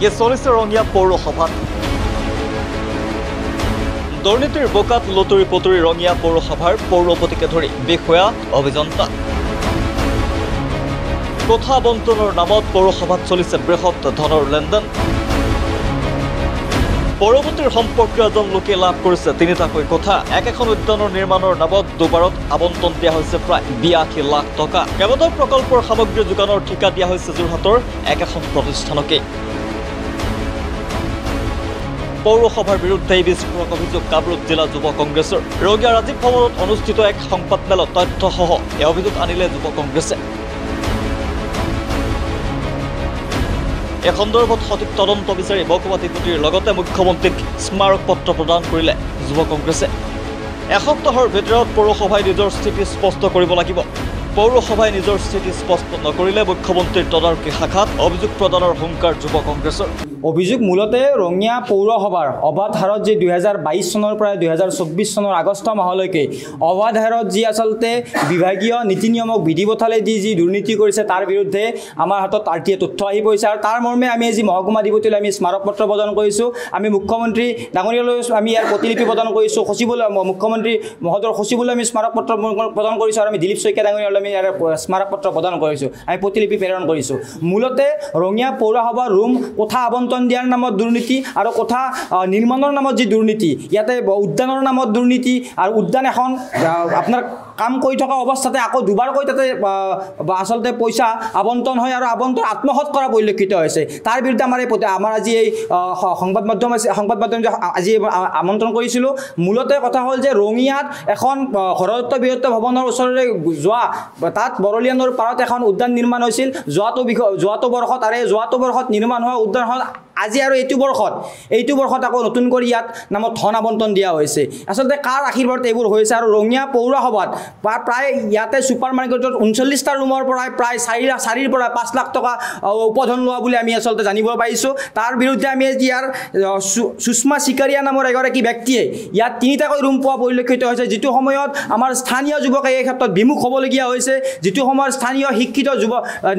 ইয়ে চলিছে ৰঙিয়া পৌৰসভাত দুৰ্নীতিৰ বোকাত লুতুৰি পুতুৰি ৰঙিয়া পৌৰসভাৰ পৌৰপতিকে ধৰি বিষয়া অভিযন্তা কোঠা বণ্টনৰ নামত পৌৰসভাত চলিছে বৃহৎ ধনৰ লেনদেন পৌৰপতিৰ সম্পৰ্কীয় এজন লোকে লাভ কৰিছে তিনিটাকৈ কোঠা একেখন উদ্যানৰ নিৰ্মাণৰ নামত দুবাৰত আবণ্টন দিয়া হৈছে প্ৰায় 82 লাখ টকা কেইবাটাও প্ৰকল্পৰ সামগ্ৰী যোগানৰ ঠিকা দিয়া হৈছে যোৰহাটৰ একেখন প্ৰতিষ্ঠানকে পৌৰসভাৰ বিৰুদ্ধে বিস্ফোৰক অভিযোগ কামৰূপ জিলা যুৱ কংগ্ৰেছৰ ৰঙিয়া ৰাজীৱ ভৱনত অনুষ্ঠিত এক সংবাদমেলত তথ্যসহ এই অভিযোগ আনিলে যুৱ কংগ্ৰেছে এই সন্দৰ্ভত সঠিক তদন্ত বিচাৰি মহকুমা ডিপুটিৰ লগতে মুখ্যমন্ত্ৰীক স্মাৰক পত্ৰ প্ৰদান কৰিলে যুৱ কংগ্ৰেছে এসপ্তাহৰ ভিতৰত পৌৰসভাই নিজৰ স্থিতি স্পষ্ট কৰিব লাগিব পৌৰসভাই নিজৰ স্থিতি স্পষ্ট নকৰিলে মুখ্যমন্ত্ৰীৰ তদাৰকী শাখাত অভিযোগ প্ৰদানৰ হুংকাৰ যুৱ কংগ্ৰেছৰ অভিযোগ মূলতে ৰঙিয়া পৌৰসভাৰ অবাধ হাৰত যি 2022 চনৰ পৰা 2024 চনৰ আগষ্ট মাহলৈকে অবাধ হাৰত যি আচলতে বিভাগীয় নীতি নিয়মক বিধি পথালে যি দুৰ্নীতি কৰিছে তাৰ বিৰুদ্ধে আমাৰ হাতত আৰটিএ তথ্য আহি পৰিছে আৰু তাৰ মৰ্মে আমি আজি মহকুমা ডিপুটিলৈ আমি স্মাৰক পত্ৰ প্ৰদান কৰিছোঁ আমি মুখ্যমন্ত্ৰী ডাঙৰীয়ালৈ আমি ইয়াৰ প্ৰতিলিপি প্ৰদান কৰিছোঁ সচিবলৈ মুখ্যমন্ত্ৰী মহোদয়ৰ সচিবলৈ আমি স্মাৰক পত্ৰ প্ৰদান কৰিছোঁ আৰু আমি দিলীপ শইকীয়া ডাঙৰীয়ালৈ আমি ইয়াৰ স্মাৰক পত্ৰ প্ৰদান কৰিছোঁ আমি প্ৰতিলিপি প্ৰেৰণ কৰিছোঁ মূলতে ৰঙিয়া পৌৰসভাৰ ৰুম কোঠা আবণ্টন দিয়াৰ নামত দুৰ্নীতি আৰু কোঠা নিৰ্মাণৰ নামত যি দুৰ্নীতি ইয়াতে উদ্যানৰ নামত দুৰ্নীতি আৰু উদ্যান এখন আপোনাৰ কাম কৰি থকা অৱস্থাতে আকৌ দুবাৰকৈ তাতে আচলতে পইচা আবণ্টন হয় আৰু আবণ্টন আত্মসাৎ কৰা পৰিলক্ষিত হৈছে তাৰ বিৰুদ্ধে আমাৰ আজি এই সংবাদ মাধ্যম আজি আমন্ত্ৰণ কৰিছিলোঁ মূলতে কথা হ'ল যে ৰঙিয়াত এখন হৰদত্ত বীৰত্ব ভৱনৰ ওচৰৰে যোৱা তাত বৰলীয়া নৈৰ পাৰত এখন উদ্যান নিৰ্মাণ হৈছিল যোৱাটো বৰ্ষত নিৰ্মাণ হোৱা উদ্যানখন আজি আৰু এইটো বৰ্ষত আকৌ নতুন কৰি ইয়াত নামত ধন আবণ্টন দিয়া হৈছে আচলতে কাৰ আশীৰ্বাদত এইবোৰ হৈছে আৰু ৰঙিয়া পৌৰসভাত প্ৰায় ইয়াতে ছুপাৰ মাৰ্কেটত 39টা ৰুমৰ পৰা প্ৰায় 4 পৰা 5 লাখ টকা উপধন লোৱা বুলি আমি আচলতে জানিব পাৰিছোঁ তাৰ বিৰুদ্ধে আমি ইয়াৰ সুষমা চিকাৰীয়া নামৰ এগৰাকী ব্যক্তিয়ে ইয়াত 3টাকৈ ৰুম পোৱা পৰিলক্ষিত হৈছে যিটো সময়ত আমাৰ স্থানীয় যুৱকে এই ক্ষেত্ৰত বিমুখ হ'বলগীয়া হৈছে যিটো সময়ত স্থানীয় শিক্ষিত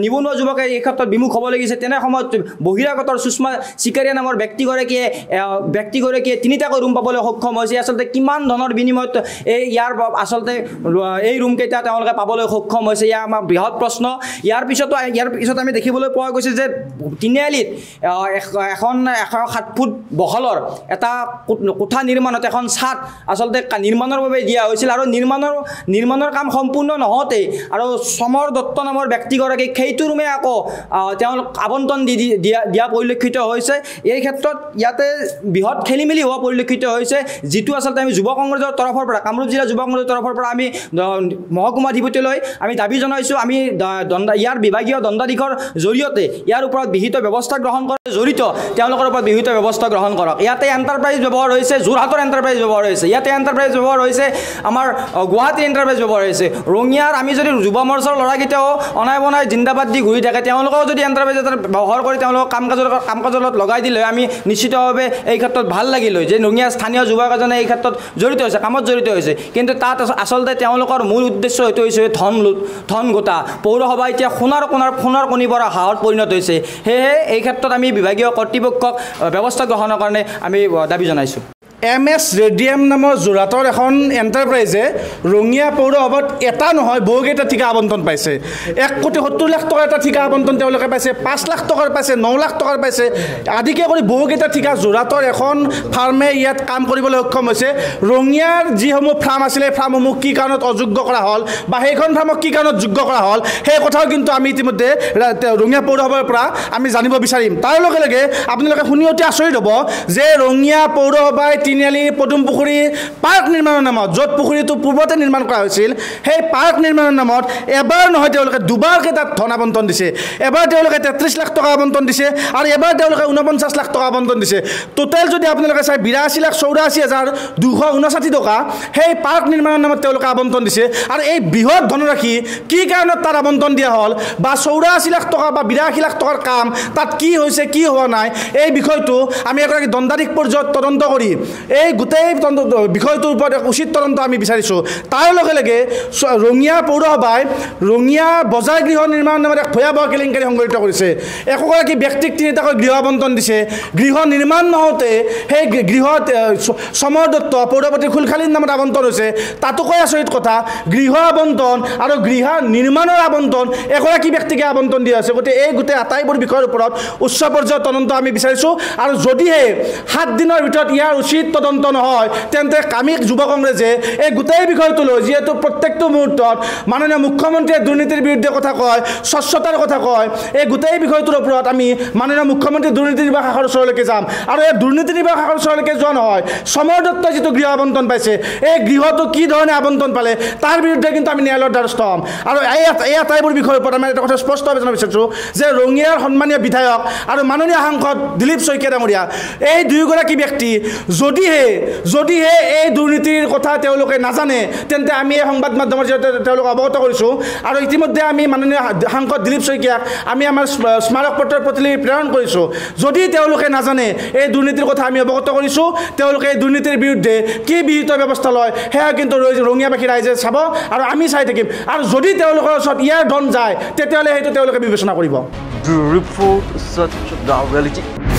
নিবনুৱা যুৱকে এই ক্ষেত্ৰত বিমুখ হ'ব লাগিছে তেনে সময়ত বহিৰাগতৰ সুষমা চিকাৰীয়া নামৰ ব্যক্তিগৰাকীয়ে 3টাকৈ ৰুম পাবলৈ সক্ষম হৈছে আচলতে কিমান ধনৰ বিনিময়ত ইয়াৰ আচলতে এই ৰুম কেইটা তেওঁলোকে পাবলৈ সক্ষম হৈছে ইয়া আমাৰ বৃহৎ প্ৰশ্ন ইয়াৰ পিছত আমি দেখিবলৈ পোৱা গৈছে যে তিনিআলিত এখন 107 ফুট বহলৰ এটা কোঠা নিৰ্মাণত এখন ছাদ আচলতে নিৰ্মাণৰ বাবে দিয়া হৈছিল আৰু নিৰ্মাণৰ কাম সম্পূৰ্ণ নহওঁতে আৰু সমৰ দত্ত নামৰ ব্যক্তিগৰাকীক সেইটো ৰুমে আকৌ তেওঁলোক আবণ্টন দিয়া পৰিলক্ষিত হৈছে এই ক্ষেত্ৰত ইয়াতে বৃহৎ খেলিমেলি হোৱা পৰিলক্ষিত হৈছে যিটো আচলতে আমি যুৱ কংগ্ৰেছৰ তৰফৰ পৰা কামৰূপ জিলা যুৱ কংগ্ৰেছৰ তৰফৰ পৰা আমি মহকুমা ডিপুটিলৈ আমি দাবী জনাইছোঁ আমি ইয়াৰ বিভাগীয় দণ্ডাধীশৰ জৰিয়তে ইয়াৰ ওপৰত বিহিত ব্যৱস্থা গ্ৰহণ কৰা জড়িত তেওঁলোকৰ ওপৰত বিহিত ব্যৱস্থা গ্ৰহণ কৰক ইয়াতে এণ্টাৰপ্ৰাইজ ব্যৱহাৰ হৈছে যোৰহাটৰ এণ্টাৰপ্ৰাইজ ব্যৱহাৰ হৈছে ইয়াতে এণ্টাৰপ্ৰাইজ ব্যৱহাৰ হৈছে আমাৰ গুৱাহাটীৰ এণ্টাৰপ্ৰাইজ ব্যৱহাৰ হৈছে ৰঙিয়াৰ আমি যদি যুৱ মৰ্চাৰ ল'ৰাকেইটাও অনাই বনাই জিন্দাবাদ দি ঘূৰি থাকে তেওঁলোকেও যদি এণ্টাৰপ্ৰাইজ এটা ব্যৱহাৰ কৰি তেওঁলোকক কাম কাজৰ লগত লগাই দিলে আমি নিশ্চিতভাৱে এই ক্ষেত্ৰত ভাল লাগিল যে ৰঙিয়াৰ স্থানীয় যুৱক এজনে এই ক্ষেত্ৰত জড়িত হৈছে কামত জড়িত হৈছে কিন্তু তাত আচলতে তেওঁলোকৰ মূল উদ্দেশ্য এইটো হৈছে ধন গোটা পৌৰসভা এতিয়া সোণৰ কণী পৰা হাঁহত পৰিণত হৈছে সেয়েহে এই ক্ষেত্ৰত আমি বিভাগীয় কৰ্তৃপক্ষক ব্যৱস্থা গ্ৰহণৰ কাৰণে আমি দাবী জনাইছোঁ MS ৰেডিয়াম নামৰ যোৰহাটৰ এখন এণ্টাৰপ্ৰাইজে ৰঙিয়া পৌৰসভাত এটা নহয় বহুকেইটা ঠিকা আবণ্টন পাইছে 1,70,00,000 টকাৰ এটা ঠিকা আবণ্টন তেওঁলোকে পাইছে 5 লাখ টকাৰ পাইছে 9 লাখ টকাৰ পাইছে আদিকে কৰি বহুকেইটা ঠিকা যোৰহাটৰ এখন ফাৰ্মে ইয়াত কাম কৰিবলৈ সক্ষম হৈছে ৰঙিয়াৰ যিসমূহ ফাৰ্ম আছিলে ফাৰ্মসমূহ কি কাৰণত অযোগ্য কৰা হ'ল বা সেইখন ফাৰ্মক কি কাৰণত যোগ্য কৰা হ'ল সেই কথাও কিন্তু আমি ইতিমধ্যে ৰঙিয়া পৌৰসভাৰ পৰা আমি জানিব বিচাৰিম তাৰ লগে লগে আপোনালোকে শুনি অতি আচৰিত হ'ব যে ৰঙিয়া পৌৰসভাই তিনিআলি পদুম পুখুৰী পাৰ্ক নিৰ্মাণৰ নামত য'ত পুখুৰীটো পূৰ্বতে নিৰ্মাণ কৰা হৈছিল সেই পাৰ্ক নিৰ্মাণৰ নামত এবাৰ নহয় তেওঁলোকে দুবাৰকৈ তাত ধন আবণ্টন দিছে এবাৰ তেওঁলোকে 33 লাখ টকা আবণ্টন দিছে আৰু এবাৰ তেওঁলোকে 49 লাখ টকা আবণ্টন দিছে টোটেল যদি আপোনালোকে চাই 82,84,259 টকা সেই পাৰ্ক নিৰ্মাণৰ নামত তেওঁলোকে আবণ্টন দিছে আৰু এই বৃহৎ ধনৰাশি কি কাৰণত তাত আবণ্টন দিয়া হ'ল বা 84 লাখ টকা বা 82 লাখ টকাৰ কাম তাত কি হৈছে কি হোৱা নাই এই বিষয়টো আমি এগৰাকী দণ্ডাধীশ পৰ্যায়ত তদন্ত কৰি এই গোটেই বিষয়টোৰ ওপৰত উচিত তদন্ত আমি বিচাৰিছোঁ তাৰ লগে লগে ৰঙিয়া পৌৰসভাই ৰঙিয়া বজাৰ গৃহ নিৰ্মাণ নামৰ এক ভয়াৱহ কেলেংকাৰী সংঘটিত কৰিছে একোগৰাকী ব্যক্তিক তিনিটাকৈ গৃহ আবণ্টন দিছে গৃহ নিৰ্মাণ নহওঁতে সেই গৃহত সমৰ দত্ত পৌৰপতিৰ খুলখালীৰ নামত আবণ্টন হৈছে তাতোকৈ আচৰিত কথা গৃহ আবণ্টন আৰু গৃহ নিৰ্মাণৰ আবণ্টন এগৰাকী ব্যক্তিকে আবণ্টন দিয়া হৈছে গতিকে এই গোটেই আটাইবোৰ বিষয়ৰ ওপৰত উচ্চ পৰ্যায়ৰ তদন্ত আমি বিচাৰিছোঁ আৰু যদিহে 7 দিনৰ ভিতৰত ইয়াৰ উচিত তদন্ত নহয় তেন্তে আমি যুৱ কংগ্ৰেছে এই গোটেই বিষয়টো লৈ যিহেতু প্ৰত্যেকটো মুহূৰ্তত মাননীয় মুখ্যমন্ত্ৰীয়ে দুৰ্নীতিৰ বিৰুদ্ধে কথা কয় স্বচ্ছতাৰ কথা কয় এই গোটেই বিষয়টোৰ ওপৰত আমি মাননীয় মুখ্যমন্ত্ৰী দুৰ্নীতি নিৰ্বাহ শাখাৰ ওচৰলৈকে যাম আৰু এই দুৰ্নীতি নিৰ্বাহ শাখাৰ ওচৰলৈকে যোৱা নহয় সমৰ দত্তই যিটো গৃহ আবণ্টন পাইছে এই গৃহটো কি ধৰণে আবণ্টন পালে তাৰ বিৰুদ্ধে কিন্তু আমি ন্যায়ালয়ৰ দ্বাৰস্থ হ'ম আৰু এই আটাইবোৰ বিষয়ৰ ওপৰত আমি এটা কথা স্পষ্টভাৱে জনাব বিচাৰিছোঁ যে ৰঙিয়াৰ সন্মানীয় বিধায়ক আৰু মাননীয় সাংসদ দিলীপ শইকীয়া ডাঙৰীয়া এই দুয়োগৰাকী ব্যক্তি যদিহে এই দুৰ্নীতিৰ কথা তেওঁলোকে নাজানে তেন্তে আমি এই সংবাদ মাধ্যমৰ জৰিয়তে তেওঁলোকক অৱগত কৰিছোঁ আৰু ইতিমধ্যে আমি মাননীয় সাংসদ দিলীপ শইকীয়াক আমি আমাৰ স্মাৰক পত্ৰৰ প্ৰতিলিপি প্ৰেৰণ কৰিছোঁ যদি তেওঁলোকে নাজানে এই দুৰ্নীতিৰ কথা আমি অৱগত কৰিছোঁ তেওঁলোকে এই দুৰ্নীতিৰ বিৰুদ্ধে কি বিহিত ব্যৱস্থা লয় সেয়া কিন্তু ৰঙিয়াবাসী ৰাইজে চাব আৰু আমি চাই থাকিম আৰু যদি তেওঁলোকৰ ওচৰত ইয়াৰ ধন যায় তেতিয়াহ'লে সেইটো তেওঁলোকে বিবেচনা কৰিব ৰিপৰ্ট সত্য দা ৰিয়েলিটি